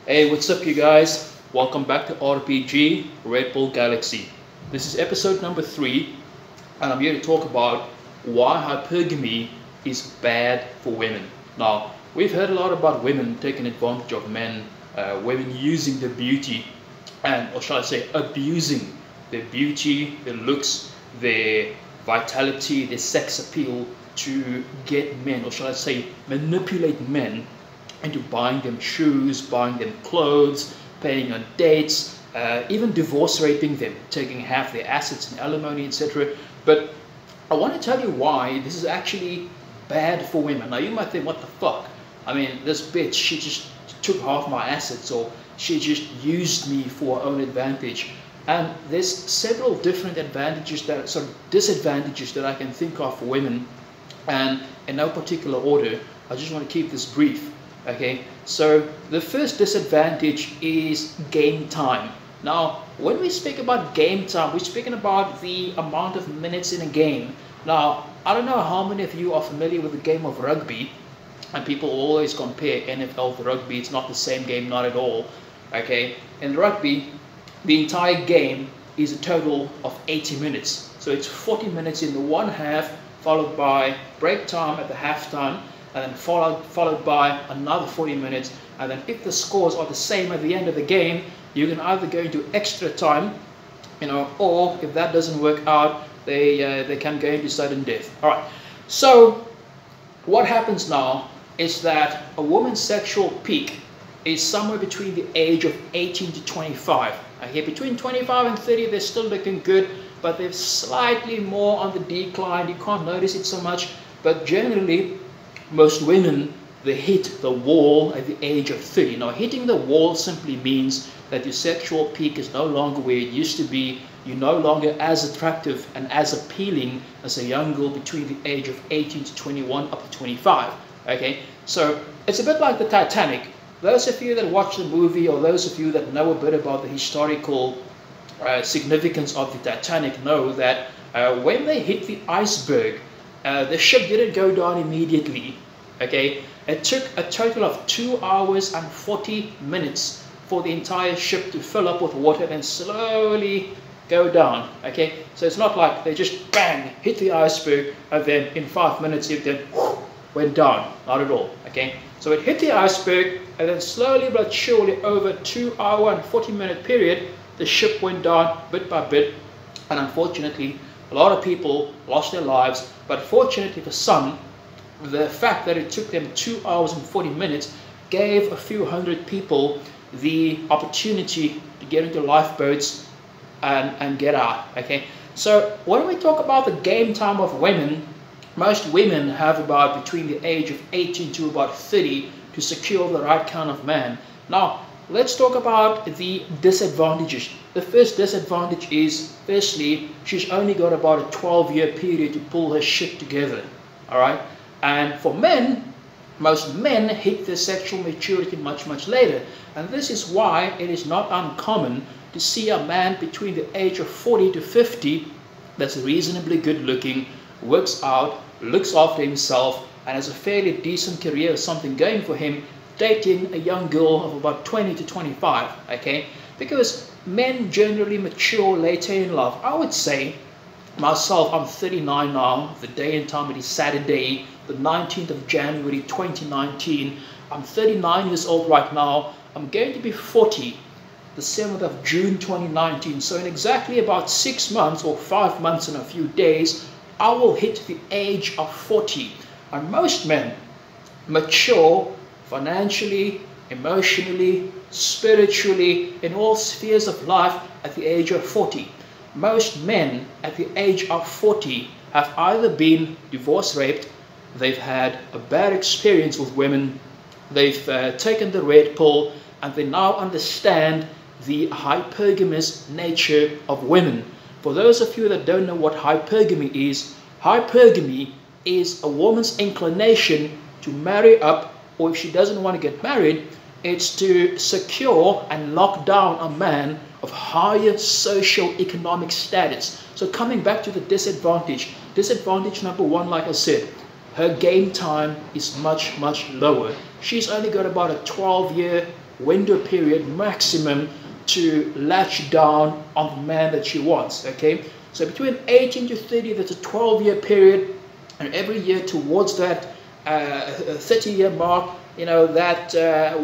Hey, what's up, you guys? Welcome back to RPG Red Bull Galaxy. This is episode number 3, and I'm here to talk about why hypergamy is bad for women. Now, we've heard a lot about women taking advantage of men, women using their beauty, or shall I say, abusing their beauty, their looks, their vitality, their sex appeal to get men, or shall I say, manipulate men into buying them shoes, buying them clothes, paying on dates, even divorce raping them, taking half their assets in alimony, etc. But I want to tell you why this is actually bad for women. Now you might think, what the fuck? I mean, this bitch, she just took half my assets, or she just used me for her own advantage. And there's several different disadvantages that I can think of for women, and in no particular order. I just want to keep this brief. Okay, so the first disadvantage is game time. Now, when we speak about game time, we're speaking about the amount of minutes in a game. Now, I don't know how many of you are familiar with the game of rugby, and people always compare NFL to rugby. It's not the same game, not at all. Okay, in rugby, the entire game is a total of 80 minutes. So it's 40 minutes in the one half, followed by break time at the halftime, and then followed by another 40 minutes. And then if the scores are the same at the end of the game, you can either go into extra time, or if that doesn't work out, they can go into sudden death. All right, so what happens now is that a woman's sexual peak is somewhere between the age of 18 to 25. Okay, between 25 and 30, they're still looking good, but they're slightly more on the decline. You can't notice it so much, but generally, most women, they hit the wall at the age of 30. Now, hitting the wall simply means that your sexual peak is no longer where it used to be. You're no longer as attractive and as appealing as a young girl between the age of 18 to 21 up to 25. Okay, so it's a bit like the Titanic. Those of you that watch the movie, or those of you that know a bit about the historical significance of the Titanic, know that when they hit the iceberg, the ship didn't go down immediately. Okay, it took a total of 2 hours and 40 minutes for the entire ship to fill up with water and slowly go down. Okay, so it's not like they just bang hit the iceberg and then in 5 minutes it then went down. Not at all. Okay, so it hit the iceberg and then slowly but surely over a 2 hour and 40 minute period, the ship went down bit by bit, and unfortunately a lot of people lost their lives. But fortunately for some, the fact that it took them 2 hours and 40 minutes gave a few hundred people the opportunity to get into lifeboats and get out. Okay, so when we talk about the game time of women, most women have about between the age of 18 to about 30 to secure the right kind of man. Now, let's talk about the disadvantages. The first disadvantage is, firstly, she's only got about a 12-year period to pull her shit together. All right, and for men, most men hit their sexual maturity much later, and this is why it is not uncommon to see a man between the age of 40 to 50 that's reasonably good looking, works out, looks after himself, and has a fairly decent career or something going for him, dating a young girl of about 20 to 25. Okay, because men generally mature later in life. I would say myself, I'm 39 now. The day and time, it is Saturday, the 19th of January 2019. I'm 39 years old right now. I'm going to be 40 the 7th of June 2019. So in exactly about 6 months or 5 months and a few days, I will hit the age of 40. And most men mature financially, emotionally, spiritually, in all spheres of life at the age of 40. Most men at the age of 40 have either been divorce raped, they've had a bad experience with women, they've taken the red pill, and they now understand the hypergamous nature of women. For those of you that don't know what hypergamy is a woman's inclination to marry up, or if she doesn't want to get married, it's to secure and lock down a man of higher socio-economic status. So coming back to the disadvantage number one, like I said, her game time is much lower. She's only got about a 12-year window period maximum to latch down on the man that she wants, okay? So between 18 to 30, that's a 12-year period, and every year towards that 30-year mark, you know, that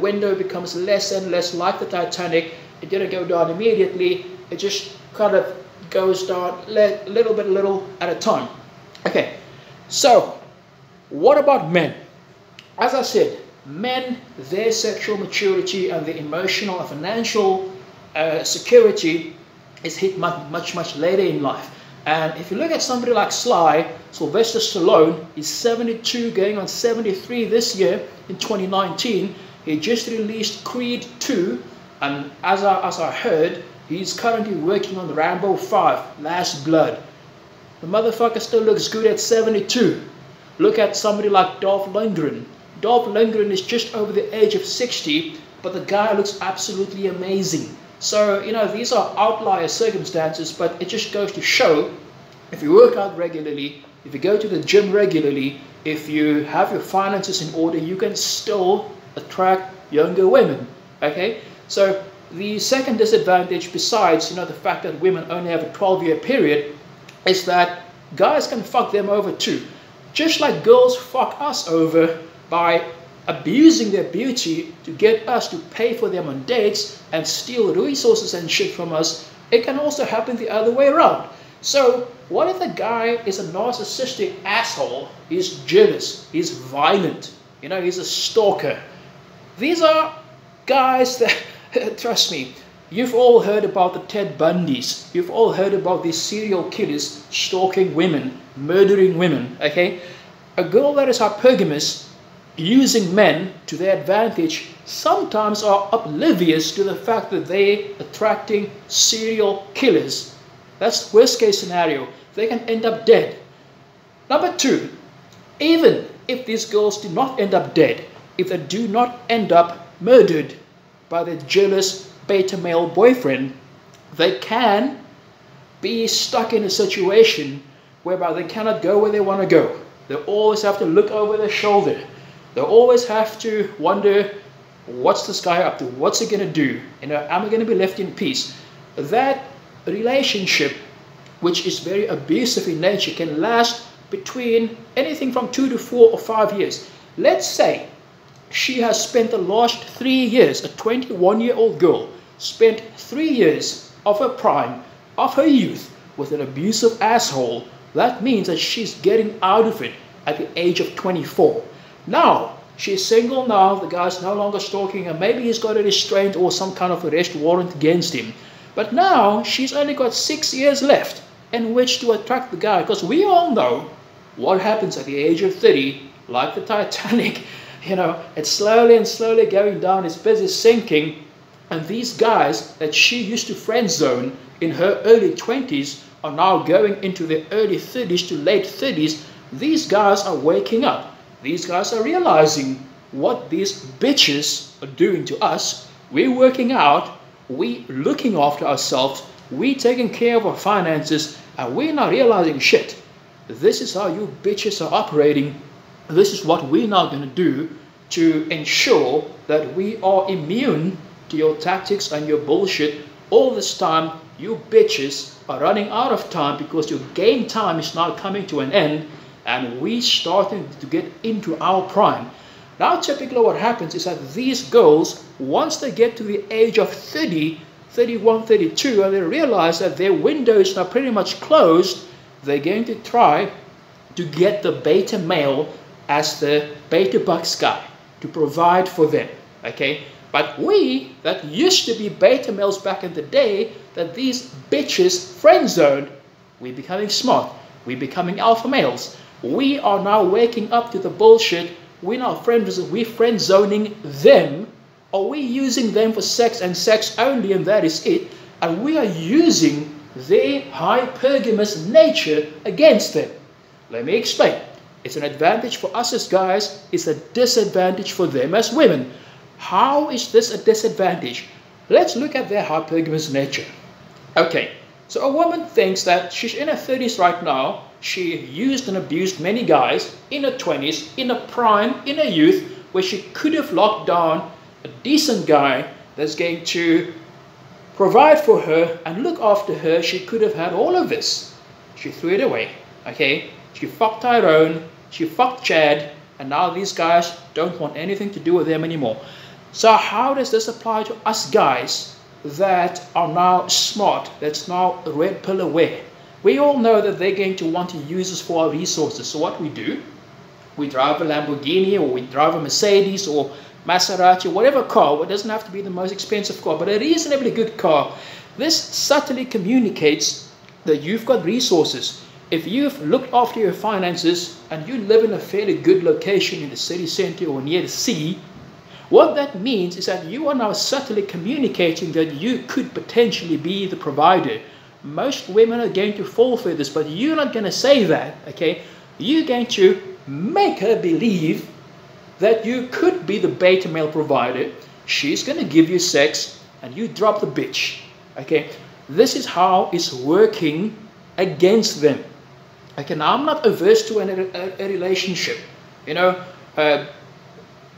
window becomes less and less like the Titanic. It didn't go down immediately, it just kind of goes down little at a time. Okay, so what about men? As I said, men, their sexual maturity and their emotional and financial security is hit much later in life. And if you look at somebody like Sylvester Stallone, he's 72 going on 73 this year in 2019. He just released Creed 2, and as I heard, he's currently working on Rambo 5, Last Blood. The motherfucker still looks good at 72. Look at somebody like Dolph Lundgren. Dolph Lundgren is just over the age of 60, but the guy looks absolutely amazing. So, you know, these are outlier circumstances, but it just goes to show, if you work out regularly, if you go to the gym regularly, if you have your finances in order, you can still attract younger women, okay? So the second disadvantage, besides, you know, the fact that women only have a 12-year period, is that guys can fuck them over too. Just like girls fuck us over by abusing their beauty to get us to pay for them on dates and steal resources and shit from us, it can also happen the other way around. So what if the guy is a narcissistic asshole, he's jealous, he's violent, you know, he's a stalker? These are guys that, trust me, you've all heard about the Ted Bundys, you've all heard about these serial killers stalking women, murdering women, okay? A girl that is hypergamous, using men to their advantage, sometimes are oblivious to the fact that they're attracting serial killers. That's the worst case scenario. They can end up dead. Number two, even if these girls do not end up dead, if they do not end up murdered by their jealous beta male boyfriend, they can be stuck in a situation whereby they cannot go where they want to go. They always have to look over their shoulder. They always have to wonder, what's this guy up to? What's he going to do? You know, am I going to be left in peace? That relationship, which is very abusive in nature, can last between anything from 2 to 4 or 5 years. Let's say she has spent the last 3 years, a 21-year-old girl, spent 3 years of her prime, of her youth, with an abusive asshole. That means that she's getting out of it at the age of 24. Now, she's single now, the guy's no longer stalking her, maybe he's got a restraint or some kind of arrest warrant against him. But now, she's only got 6 years left in which to attract the guy, because we all know what happens at the age of 30, like the Titanic, you know, it's slowly and slowly going down, it's busy sinking, and these guys that she used to friend zone in her early 20s are now going into their early 30s to late 30s. These guys are waking up. These guys are realizing what these bitches are doing to us. We're working out, we looking after ourselves, we taking care of our finances, and we're not realizing shit. This is how you bitches are operating. This is what we're now going to do to ensure that we are immune to your tactics and your bullshit. All this time, you bitches are running out of time because your game time is now coming to an end, and we starting to get into our prime. Now typically what happens is that these girls, once they get to the age of 30, 31, 32, and they realize that their window is now pretty much closed, they're going to try to get the beta male as the beta bucks guy to provide for them, okay? But we, that used to be beta males back in the day, that these bitches friend zoned, we're becoming smart, we're becoming alpha males. We are now waking up to the bullshit. We're not we're friend zoning them, or we're using them for sex and sex only, and that is it. And we are using their hypergamous nature against them. Let me explain. It's an advantage for us as guys, it's a disadvantage for them as women. How is this a disadvantage? Let's look at their hypergamous nature. Okay, so a woman thinks that she's in her 30s right now. She used and abused many guys in her 20s, in her prime, in her youth, where she could have locked down a decent guy that's going to provide for her and look after her, she could have had all of this. She threw it away, okay? She fucked Tyrone, she fucked Chad, and now these guys don't want anything to do with them anymore. So how does this apply to us guys that are now smart, that's now red pill aware? We all know that they're going to want to use us for our resources. So what we do, we drive a Lamborghini, or we drive a Mercedes or Maserati, whatever car. It doesn't have to be the most expensive car, but a reasonably good car. This subtly communicates that you've got resources. If you've looked after your finances and you live in a fairly good location in the city center or near the sea, what that means is that you are now subtly communicating that you could potentially be the provider. Most women are going to fall for this, but you're not going to say that, okay? You're going to make her believe that you could be the beta male provider. She's going to give you sex and you drop the bitch, okay? This is how it's working against them. Okay, now I'm not averse to a relationship, you know.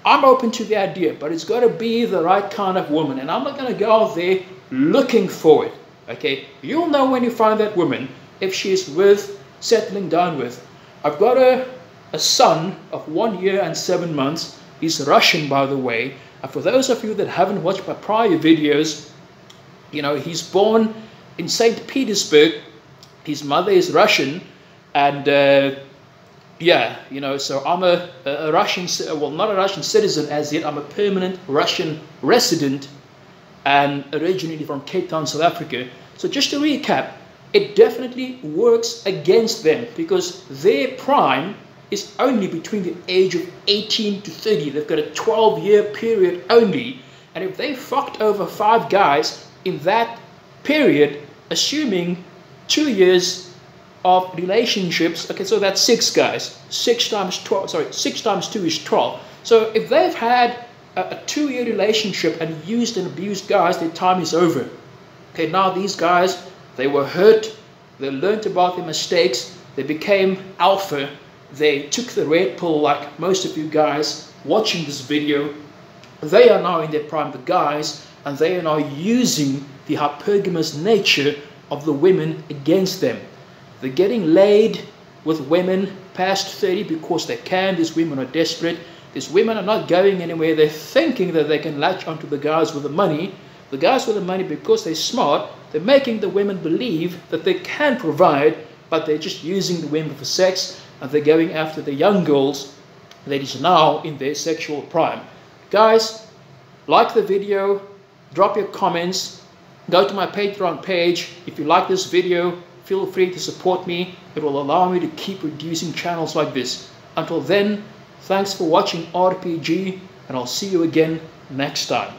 I'm open to the idea, but it's got to be the right kind of woman, and I'm not going to go out there looking for it, okay? You'll know when you find that woman if she's worth settling down with. I've got a son of 1 year and 7 months. He's Russian, by the way. And for those of you that haven't watched my prior videos, you know, he's born in St. Petersburg. His mother is Russian, and yeah, you know, so I'm a Russian, well, not a Russian citizen as yet. I'm a permanent Russian resident and originally from Cape Town, South Africa. So just to recap, it definitely works against them because their prime is only between the age of 18 to 30. They've got a 12-year period only. And if they fucked over 5 guys in that period, assuming 2 years of relationships, okay, so that's 6 guys. 6 times 12, sorry, 6 times 2 is 12. So if they've had a 2-year relationship and used and abused guys, their time is over. Okay, now these guys, they were hurt, they learned about their mistakes, they became alpha, they took the red pill like most of you guys watching this video. They are now in their prime, the guys, and they are now using the hypergamous nature of the women against them. They're getting laid with women past 30 because they can. These women are desperate. These women are not going anywhere. They're thinking that they can latch onto the guys with the money. The guys with the money, because they're smart, they're making the women believe that they can provide, but they're just using the women for sex, and they're going after the young girls that is now in their sexual prime. Guys, like the video, drop your comments, go to my Patreon page. If you like this video, feel free to support me. It will allow me to keep producing channels like this. Until then, thanks for watching RPG, and I'll see you again next time.